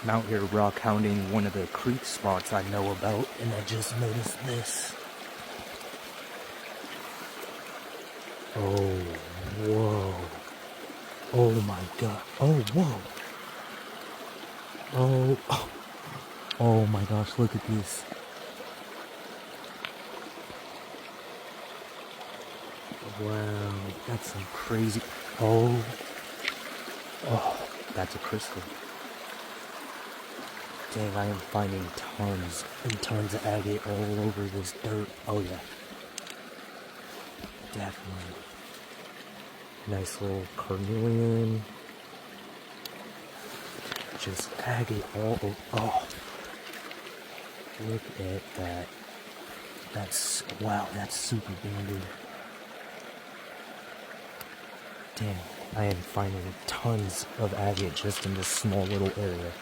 I'm out here rock hounding one of the creek spots I know about, and I just noticed this. Oh, whoa. Oh my god. Oh, whoa. Oh, oh my gosh, look at this. Wow, that's some crazy. Oh, that's a crystal. Dang, I am finding tons and tons of agate all over this dirt. Oh yeah, definitely. Nice little carnelian. Just agate all over. Oh, look at that. Wow, that's super banded. Damn, I am finding tons of agate just in this small little area.